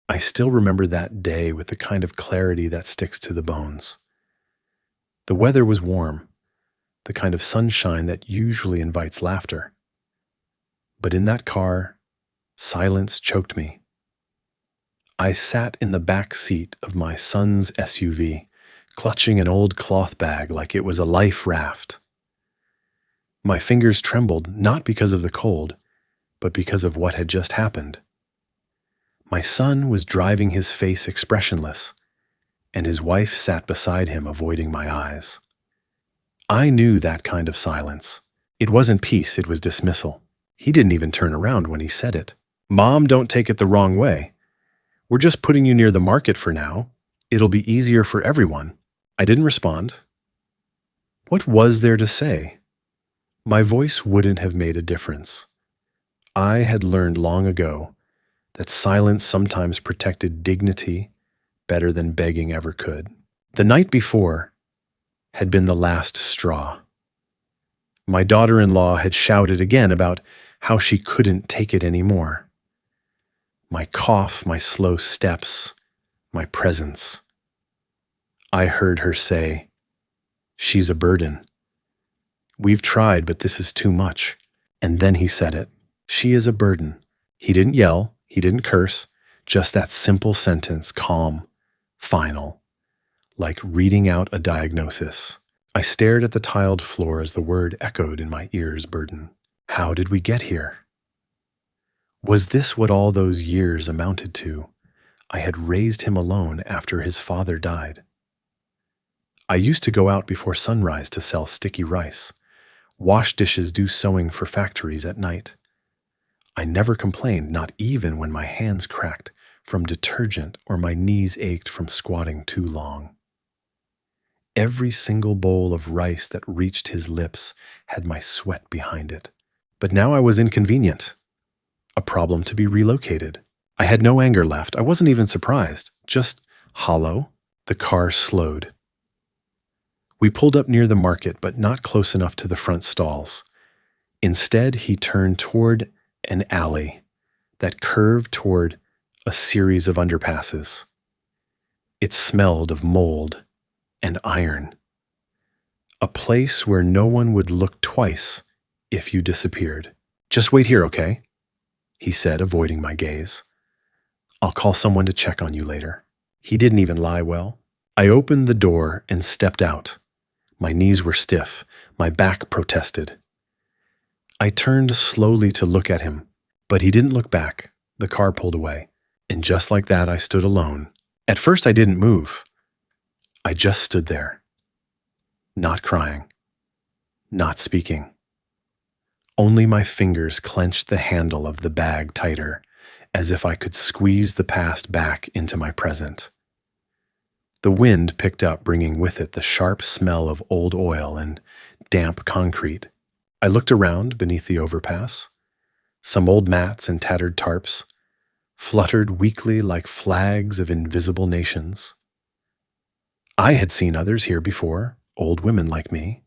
I still remember that day with the kind of clarity that sticks to the bones. The weather was warm, the kind of sunshine that usually invites laughter. But in that car, silence choked me. I sat in the back seat of my son's SUV, clutching an old cloth bag like it was a life raft. My fingers trembled not because of the cold, but because of what had just happened. My son was driving his face expressionless, and his wife sat beside him, avoiding my eyes. I knew that kind of silence. It wasn't peace, it was dismissal. He didn't even turn around when he said it. "Mom, don't take it the wrong way. We're just putting you near the market for now. It'll be easier for everyone." I didn't respond. What was there to say? My voice wouldn't have made a difference. I had learned long ago that silence sometimes protected dignity better than begging ever could. The night before had been the last straw. My daughter-in-law had shouted again about how she couldn't take it anymore. My cough, my slow steps, my presence. I heard her say, "She's a burden. We've tried, but this is too much." And then he said it. "She is a burden." He didn't yell, he didn't curse, just that simple sentence, calm, final, like reading out a diagnosis. I stared at the tiled floor as the word echoed in my ears, burden. How did we get here? Was this what all those years amounted to? I had raised him alone after his father died. I used to go out before sunrise to sell sticky rice, wash dishes, do sewing for factories at night. I never complained, not even when my hands cracked from detergent or my knees ached from squatting too long. Every single bowl of rice that reached his lips had my sweat behind it. But now I was inconvenient, a problem to be relocated. I had no anger left. I wasn't even surprised, just hollow. The car slowed. We pulled up near the market, but not close enough to the front stalls. Instead, he turned toward an alley that curved toward a series of underpasses. It smelled of mold and iron. A place where no one would look twice if you disappeared. "Just wait here, okay?" he said, avoiding my gaze. "I'll call someone to check on you later." He didn't even lie well. I opened the door and stepped out. My knees were stiff. My back protested. I turned slowly to look at him, but he didn't look back. The car pulled away. And just like that, I stood alone. At first, I didn't move. I just stood there. Not crying. Not speaking. Only my fingers clenched the handle of the bag tighter, as if I could squeeze the past back into my present. The wind picked up, bringing with it the sharp smell of old oil and damp concrete. I looked around beneath the overpass. Some old mats and tattered tarps fluttered weakly like flags of invisible nations. I had seen others here before, old women like me.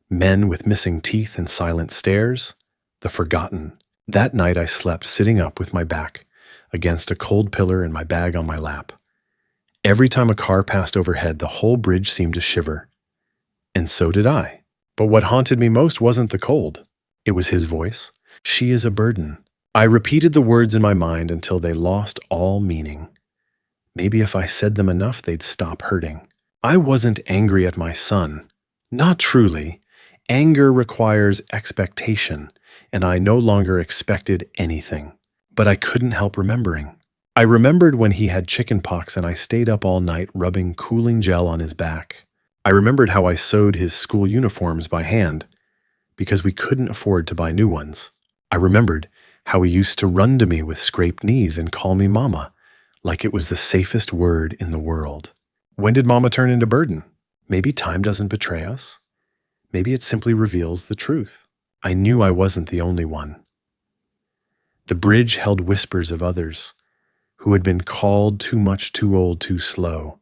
Men with missing teeth and silent stares, the forgotten. That night I slept sitting up with my back against a cold pillar and my bag on my lap. Every time a car passed overhead, the whole bridge seemed to shiver. And so did I. But what haunted me most wasn't the cold. It was his voice. "She is a burden." I repeated the words in my mind until they lost all meaning. Maybe if I said them enough, they'd stop hurting. I wasn't angry at my son. Not truly. Anger requires expectation, and I no longer expected anything. But I couldn't help remembering. I remembered when he had chickenpox and I stayed up all night rubbing cooling gel on his back. I remembered how I sewed his school uniforms by hand because we couldn't afford to buy new ones. I remembered how he used to run to me with scraped knees and call me Mama, like it was the safest word in the world. When did Mama turn into burden? Maybe time doesn't betray us. Maybe it simply reveals the truth. I knew I wasn't the only one. The bridge held whispers of others who had been called too much, too old, too slow.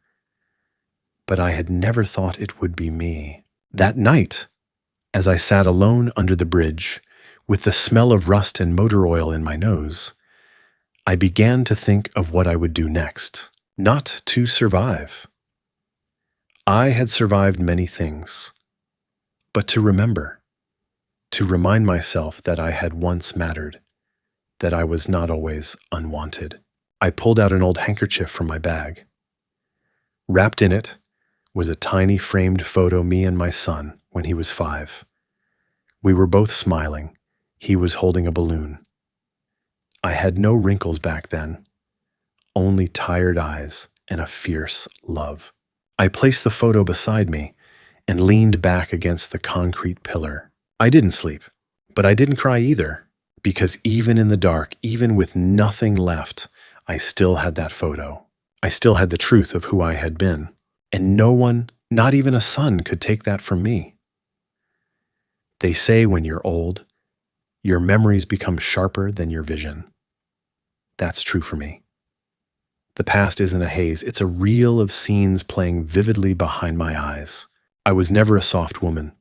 But I had never thought it would be me. That night, as I sat alone under the bridge, with the smell of rust and motor oil in my nose, I began to think of what I would do next, not to survive. I had survived many things, but to remember, to remind myself that I had once mattered, that I was not always unwanted. I pulled out an old handkerchief from my bag. Wrapped in it was a tiny framed photo of me and my son when he was 5. We were both smiling. He was holding a balloon. I had no wrinkles back then, only tired eyes and a fierce love. I placed the photo beside me and leaned back against the concrete pillar. I didn't sleep, but I didn't cry either, because even in the dark, even with nothing left, I still had that photo. I still had the truth of who I had been, and no one, not even a son, could take that from me. They say when you're old, your memories become sharper than your vision. That's true for me. The past isn't a haze, it's a reel of scenes playing vividly behind my eyes. I was never a soft woman.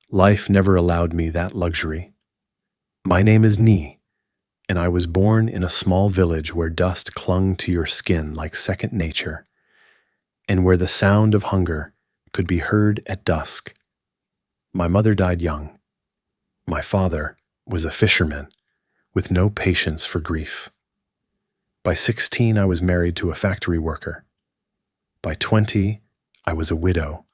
Life never allowed me that luxury. My name is Ni, and I was born in a small village where dust clung to your skin like second nature, and where the sound of hunger could be heard at dusk. My mother died young. My father was a fisherman with no patience for grief. By 16, I was married to a factory worker. By 20, I was a widow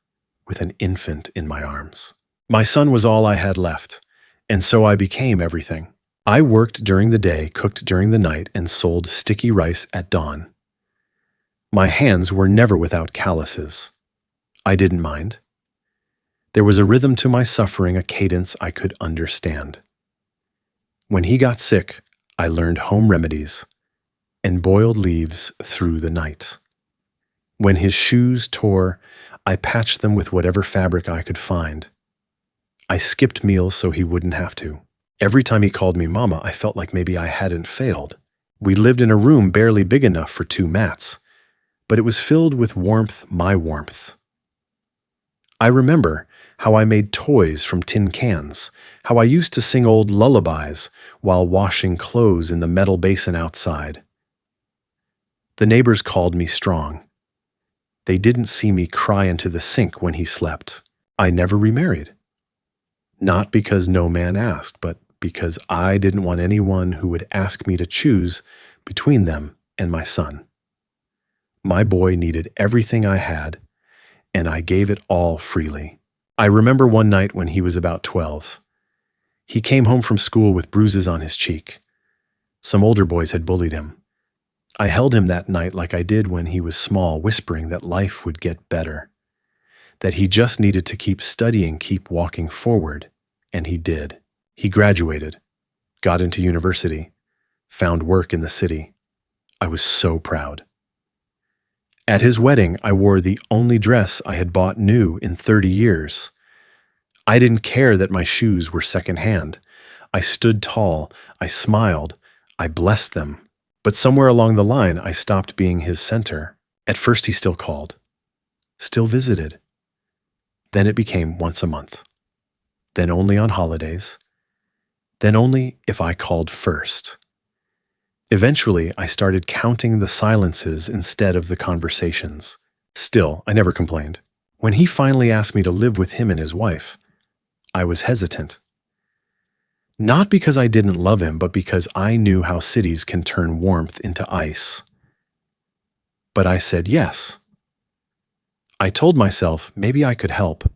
with an infant in my arms. My son was all I had left, and so I became everything. I worked during the day, cooked during the night, and sold sticky rice at dawn. My hands were never without calluses. I didn't mind. There was a rhythm to my suffering, a cadence I could understand. When he got sick, I learned home remedies and boiled leaves through the night. When his shoes tore, I patched them with whatever fabric I could find. I skipped meals so he wouldn't have to. Every time he called me mama, I felt like maybe I hadn't failed. We lived in a room barely big enough for 2 mats, but it was filled with warmth, my warmth. I remember how I made toys from tin cans, how I used to sing old lullabies while washing clothes in the metal basin outside. The neighbors called me strong. They didn't see me cry into the sink when he slept. I never remarried. Not because no man asked, but because I didn't want anyone who would ask me to choose between them and my son. My boy needed everything I had, and I gave it all freely. I remember one night when he was about 12. He came home from school with bruises on his cheek. Some older boys had bullied him. I held him that night like I did when he was small, whispering that life would get better, that he just needed to keep studying, keep walking forward, and he did. He graduated, got into university, found work in the city. I was so proud. At his wedding, I wore the only dress I had bought new in 30 years. I didn't care that my shoes were secondhand. I stood tall, I smiled, I blessed them. But somewhere along the line, I stopped being his center. At first he still called, still visited. Then it became once a month. Then only on holidays. Then only if I called first. Eventually, I started counting the silences instead of the conversations. Still, I never complained. When he finally asked me to live with him and his wife, I was hesitant. Not because I didn't love him, but because I knew how cities can turn warmth into ice. But I said yes. I told myself maybe I could help,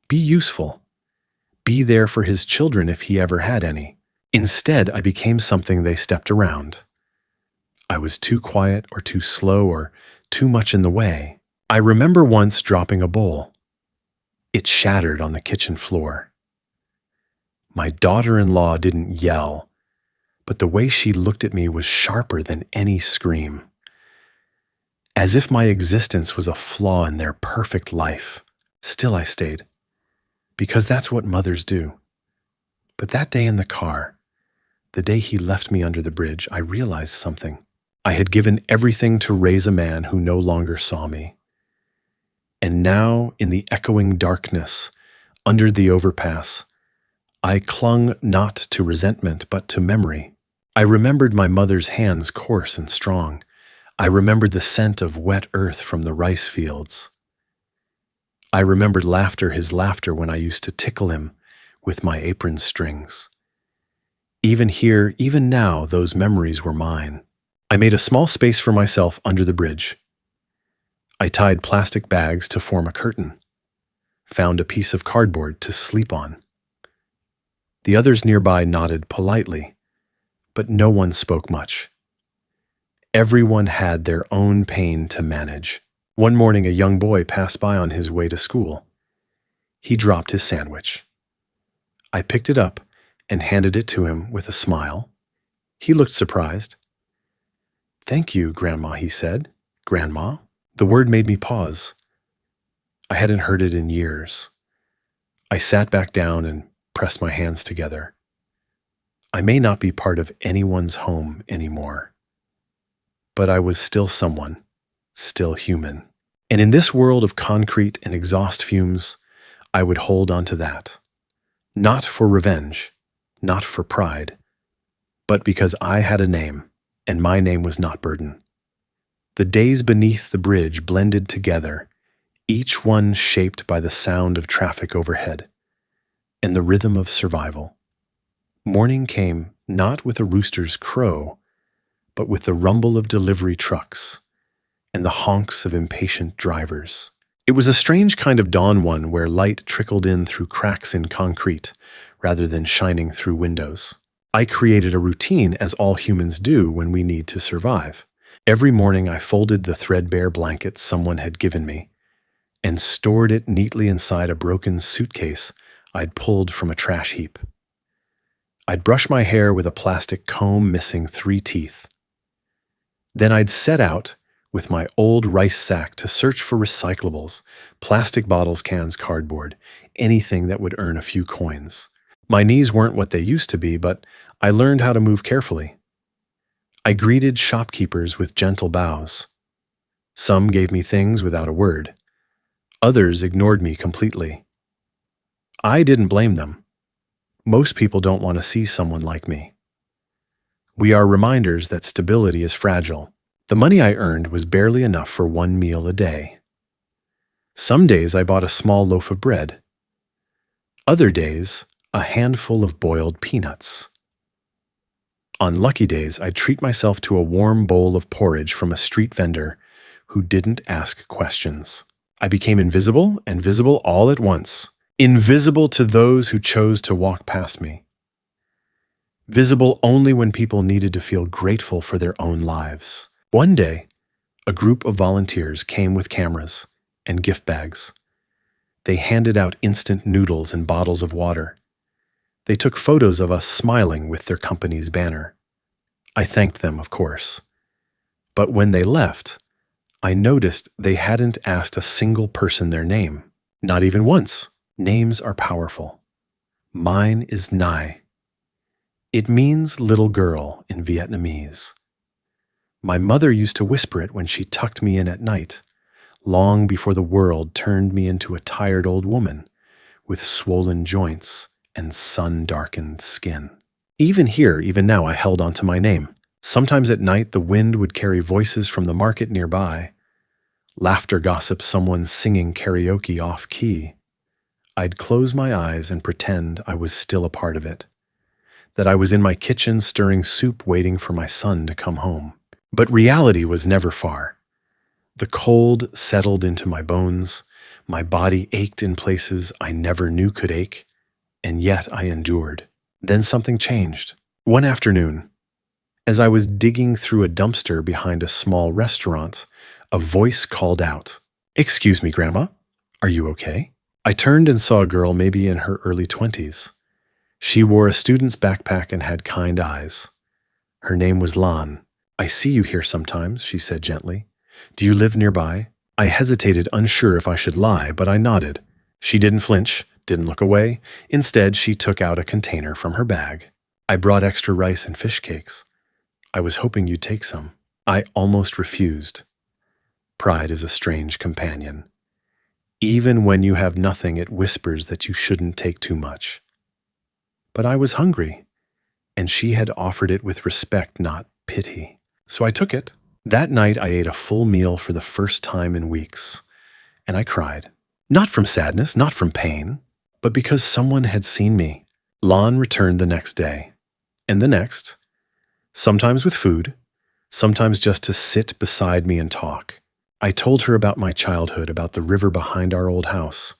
be useful, be there for his children if he ever had any. Instead, I became something they stepped around. I was too quiet or too slow or too much in the way. I remember once dropping a bowl. It shattered on the kitchen floor. My daughter-in-law didn't yell, but the way she looked at me was sharper than any scream. As if my existence was a flaw in their perfect life. Still I stayed, because that's what mothers do. But that day in the car, the day he left me under the bridge, I realized something. I had given everything to raise a man who no longer saw me. And now, in the echoing darkness, under the overpass, I clung not to resentment, but to memory. I remembered my mother's hands coarse and strong. I remembered the scent of wet earth from the rice fields. I remembered his laughter when I used to tickle him with my apron strings. Even here, even now, those memories were mine. I made a small space for myself under the bridge. I tied plastic bags to form a curtain, found a piece of cardboard to sleep on. The others nearby nodded politely, but no one spoke much. Everyone had their own pain to manage. One morning, a young boy passed by on his way to school. He dropped his sandwich. I picked it up and handed it to him with a smile. He looked surprised. "Thank you, Grandma," he said. "Grandma?" The word made me pause. I hadn't heard it in years. I sat back down and pressed my hands together. I may not be part of anyone's home anymore, but I was still someone, still human. And in this world of concrete and exhaust fumes, I would hold on to that. Not for revenge, not for pride, but because I had a name, and my name was not burden. The days beneath the bridge blended together, each one shaped by the sound of traffic overhead and the rhythm of survival. Morning came not with a rooster's crow, but with the rumble of delivery trucks and the honks of impatient drivers. It was a strange kind of dawn, one where light trickled in through cracks in concrete rather than shining through windows. I created a routine, as all humans do when we need to survive. Every morning I folded the threadbare blanket someone had given me and stored it neatly inside a broken suitcase I'd pulled from a trash heap. I'd brush my hair with a plastic comb missing 3 teeth. Then I'd set out with my old rice sack to search for recyclables, plastic bottles, cans, cardboard, anything that would earn a few coins. My knees weren't what they used to be, but I learned how to move carefully. I greeted shopkeepers with gentle bows. Some gave me things without a word. Others ignored me completely. I didn't blame them. Most people don't want to see someone like me. We are reminders that stability is fragile. The money I earned was barely enough for 1 meal a day. Some days I bought a small loaf of bread. Other days, a handful of boiled peanuts. On lucky days, I'd treat myself to a warm bowl of porridge from a street vendor who didn't ask questions. I became invisible and visible all at once. Invisible to those who chose to walk past me. Visible only when people needed to feel grateful for their own lives. One day, a group of volunteers came with cameras and gift bags. They handed out instant noodles and bottles of water. They took photos of us smiling with their company's banner. I thanked them, of course. But when they left, I noticed they hadn't asked a single person their name. Not even once. Names are powerful. Mine is Nai. It means little girl in Vietnamese. My mother used to whisper it when she tucked me in at night, long before the world turned me into a tired old woman with swollen joints and sun-darkened skin. Even here, even now, I held on to my name. Sometimes at night, the wind would carry voices from the market nearby. Laughter gossip, someone singing karaoke off-key. I'd close my eyes and pretend I was still a part of it, that I was in my kitchen stirring soup waiting for my son to come home. But reality was never far. The cold settled into my bones, my body ached in places I never knew could ache, and yet I endured. Then something changed. One afternoon, as I was digging through a dumpster behind a small restaurant, a voice called out, "Excuse me, Grandma, are you okay?" I turned and saw a girl maybe in her early 20s. She wore a student's backpack and had kind eyes. Her name was Lan. "I see you here sometimes," she said gently. "Do you live nearby?" I hesitated, unsure if I should lie, but I nodded. She didn't flinch, didn't look away. Instead, she took out a container from her bag. "I brought extra rice and fish cakes. I was hoping you'd take some." I almost refused. Pride is a strange companion. Even when you have nothing, it whispers that you shouldn't take too much. But I was hungry, and she had offered it with respect, not pity. So I took it. That night, I ate a full meal for the first time in weeks, and I cried. Not from sadness, not from pain, but because someone had seen me. Lon returned the next day, and the next, sometimes with food, sometimes just to sit beside me and talk. I told her about my childhood, about the river behind our old house,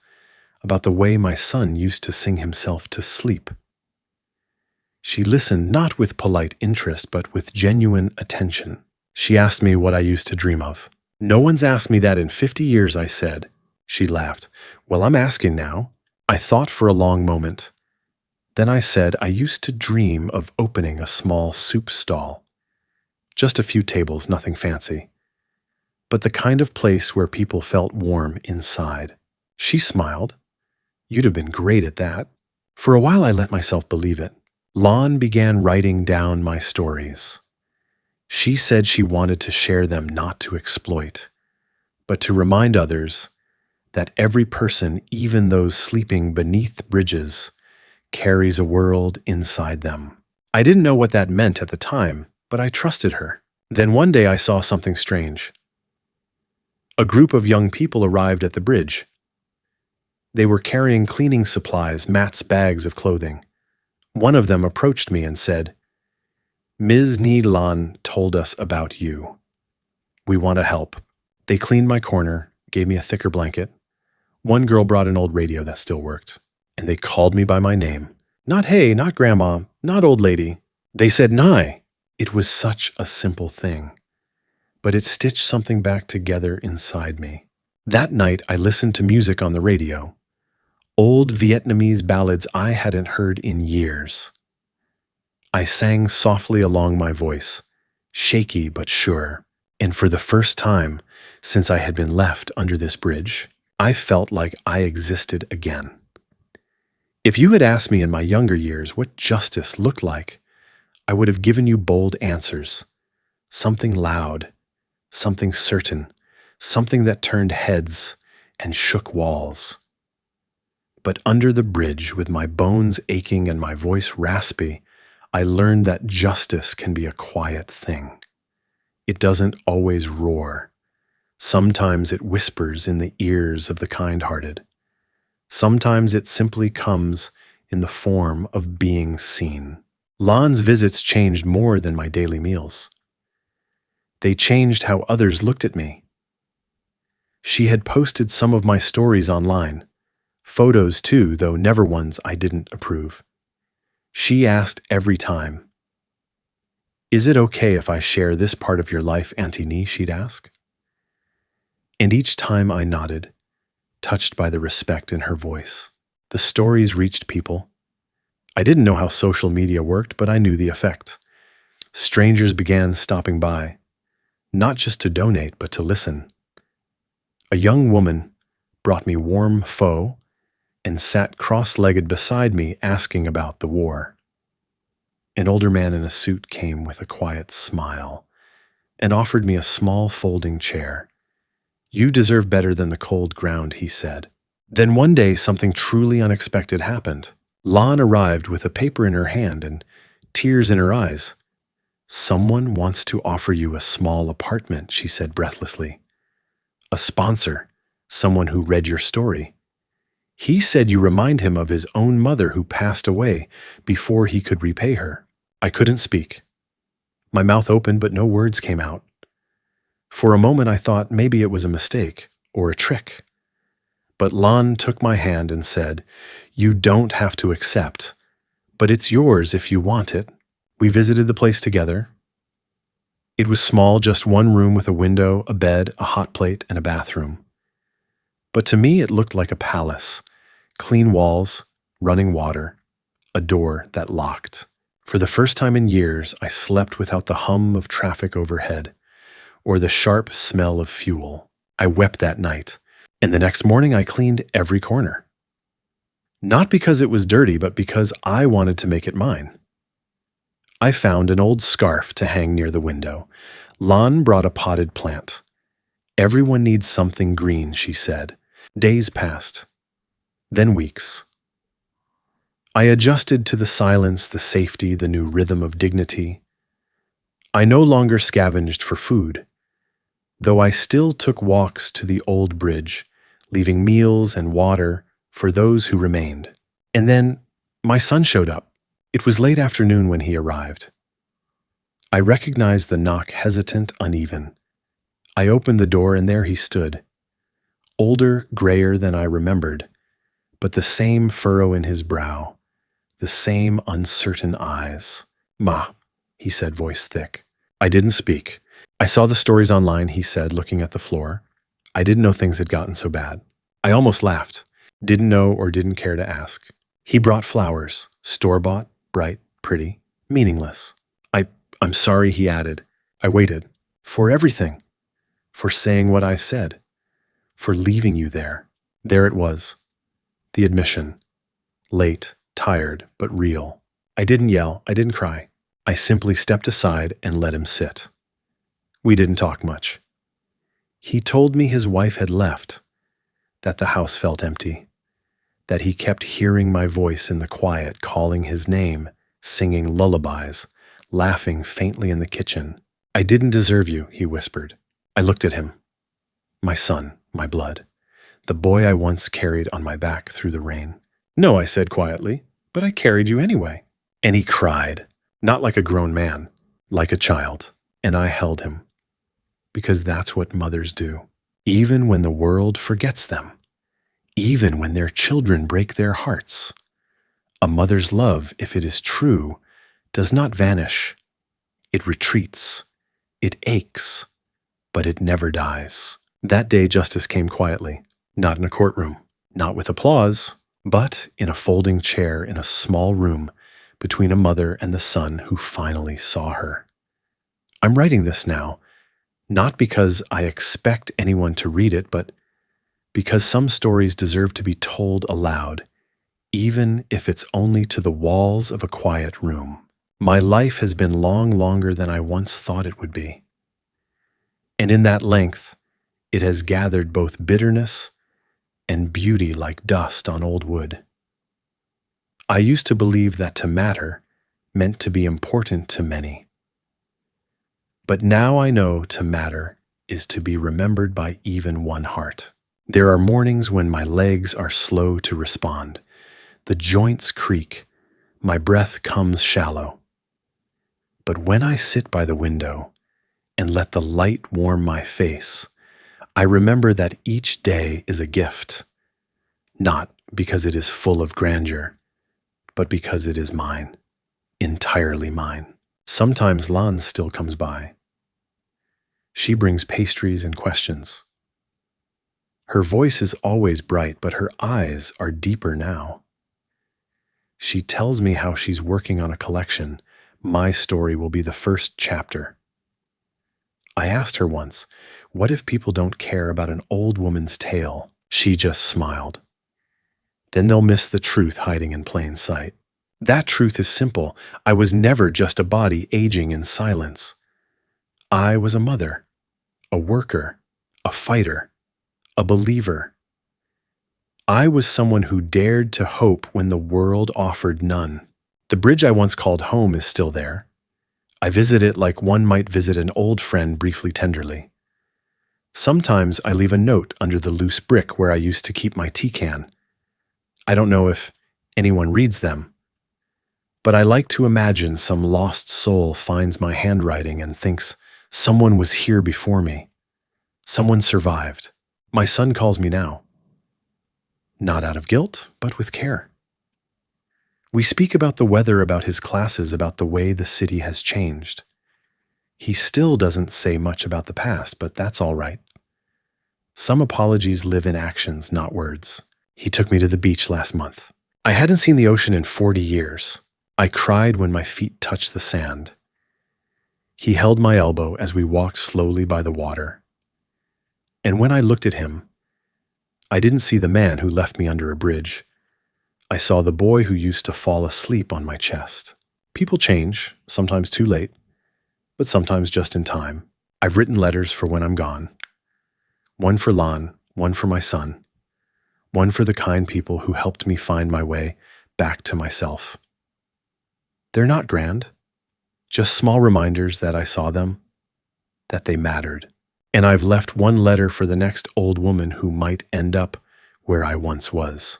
about the way my son used to sing himself to sleep. She listened not with polite interest, but with genuine attention. She asked me what I used to dream of. "No one's asked me that in 50 years, I said. She laughed. "Well, I'm asking now." I thought for a long moment. Then I said I used to dream of opening a small soup stall. Just a few tables, nothing fancy. But the kind of place where people felt warm inside. She smiled. "You'd have been great at that." For a while I let myself believe it. Lon began writing down my stories. She said she wanted to share them, not to exploit, but to remind others that every person, even those sleeping beneath bridges, carries a world inside them. I didn't know what that meant at the time, but I trusted her. Then one day I saw something strange. A group of young people arrived at the bridge. They were carrying cleaning supplies, mats, bags of clothing. One of them approached me and said, "Ms. Lon told us about you. We want to help." They cleaned my corner, gave me a thicker blanket. One girl brought an old radio that still worked, and they called me by my name. Not hey, not grandma, not old lady. They said Nye. It was such a simple thing, but it stitched something back together inside me. That night, I listened to music on the radio. Old Vietnamese ballads I hadn't heard in years. I sang softly along my voice, shaky but sure, and for the first time since I had been left under this bridge, I felt like I existed again. If you had asked me in my younger years what justice looked like, I would have given you bold answers. Something loud, something certain, something that turned heads and shook walls. But under the bridge, with my bones aching and my voice raspy, I learned that justice can be a quiet thing. It doesn't always roar. Sometimes it whispers in the ears of the kind-hearted. Sometimes it simply comes in the form of being seen. Lon's visits changed more than my daily meals. They changed how others looked at me. She had posted some of my stories online. Photos too, though never ones I didn't approve. She asked every time, "Is it okay if I share this part of your life, Auntie Nee?" she'd ask. And each time I nodded, touched by the respect in her voice. The stories reached people. I didn't know how social media worked, but I knew the effect. Strangers began stopping by, not just to donate, but to listen. A young woman brought me warm pho and sat cross-legged beside me asking about the war. An older man in a suit came with a quiet smile and offered me a small folding chair. "You deserve better than the cold ground," he said. Then one day something truly unexpected happened. Lon arrived with a paper in her hand and tears in her eyes. "Someone wants to offer you a small apartment," she said breathlessly. "A sponsor, someone who read your story. He said you remind him of his own mother who passed away before he could repay her." I couldn't speak. My mouth opened, but no words came out. For a moment I thought maybe it was a mistake or a trick. But Lon took my hand and said, "You don't have to accept, but it's yours if you want it." We visited the place together. It was small, just one room with a window, a bed, a hot plate, and a bathroom. But to me it looked like a palace. Clean walls, running water, a door that locked. For the first time in years, I slept without the hum of traffic overhead or the sharp smell of fuel. I wept that night, and the next morning I cleaned every corner. Not because it was dirty, but because I wanted to make it mine. I found an old scarf to hang near the window. Lon brought a potted plant. "Everyone needs something green," she said. Days passed, then weeks. I adjusted to the silence, the safety, the new rhythm of dignity. I no longer scavenged for food, though I still took walks to the old bridge, leaving meals and water for those who remained. And then my son showed up. It was late afternoon when he arrived. I recognized the knock, hesitant, uneven. I opened the door and there he stood, older, grayer than I remembered, but the same furrow in his brow, the same uncertain eyes. "Ma," he said, voice thick. I didn't speak. "I saw the stories online," he said, looking at the floor. "I didn't know things had gotten so bad." I almost laughed. Didn't know or didn't care to ask. He brought flowers, store-bought, bright, pretty, meaningless. I'm sorry," he added. I waited. "For everything. For saying what I said. For leaving you there." There it was. The admission. Late, tired, but real. I didn't yell. I didn't cry. I simply stepped aside and let him sit. We didn't talk much. He told me his wife had left, that the house felt empty, that he kept hearing my voice in the quiet, calling his name, singing lullabies, laughing faintly in the kitchen. "I didn't deserve you," he whispered. I looked at him. My son, my blood, the boy I once carried on my back through the rain. "No," I said quietly, "but I carried you anyway." And he cried, not like a grown man, like a child, and I held him. Because that's what mothers do, even when the world forgets them, even when their children break their hearts. A mother's love, if it is true, does not vanish. It retreats. It aches. But it never dies. That day justice came quietly, not in a courtroom, not with applause, but in a folding chair in a small room between a mother and the son who finally saw her. I'm writing this now, not because I expect anyone to read it, but because some stories deserve to be told aloud, even if it's only to the walls of a quiet room. My life has been longer than I once thought it would be. And in that length, it has gathered both bitterness and beauty like dust on old wood. I used to believe that to matter meant to be important to many. But now I know to matter is to be remembered by even one heart. There are mornings when my legs are slow to respond. The joints creak. My breath comes shallow. But when I sit by the window and let the light warm my face, I remember that each day is a gift, not because it is full of grandeur, but because it is mine, entirely mine. Sometimes Lan still comes by. She brings pastries and questions. Her voice is always bright, but her eyes are deeper now. She tells me how she's working on a collection. My story will be the first chapter. I asked her once, what if people don't care about an old woman's tale? She just smiled. Then they'll miss the truth hiding in plain sight. That truth is simple. I was never just a body aging in silence. I was a mother, a worker, a fighter, a believer. I was someone who dared to hope when the world offered none. The bridge I once called home is still there. I visit it like one might visit an old friend briefly, tenderly. Sometimes I leave a note under the loose brick where I used to keep my tea can. I don't know if anyone reads them, but I like to imagine some lost soul finds my handwriting and thinks someone was here before me. Someone survived. My son calls me now. Not out of guilt, but with care. We speak about the weather, about his classes, about the way the city has changed. He still doesn't say much about the past, but that's all right. Some apologies live in actions, not words. He took me to the beach last month. I hadn't seen the ocean in 40 years. I cried when my feet touched the sand. He held my elbow as we walked slowly by the water. And when I looked at him, I didn't see the man who left me under a bridge. I saw the boy who used to fall asleep on my chest. People change, sometimes too late, but sometimes just in time. I've written letters for when I'm gone. One for Lan, one for my son, one for the kind people who helped me find my way back to myself. They're not grand, just small reminders that I saw them, that they mattered. And I've left one letter for the next old woman who might end up where I once was.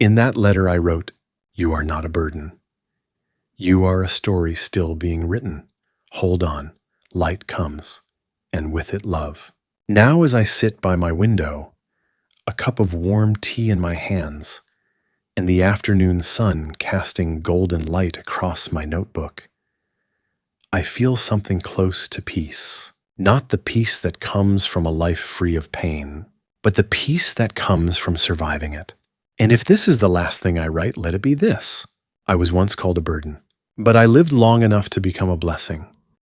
In that letter I wrote, "You are not a burden. You are a story still being written. Hold on, light comes, and with it love." Now as I sit by my window, a cup of warm tea in my hands, and the afternoon sun casting golden light across my notebook, I feel something close to peace. Not the peace that comes from a life free of pain, but the peace that comes from surviving it. And if this is the last thing I write, let it be this. I was once called a burden, but I lived long enough to become a blessing.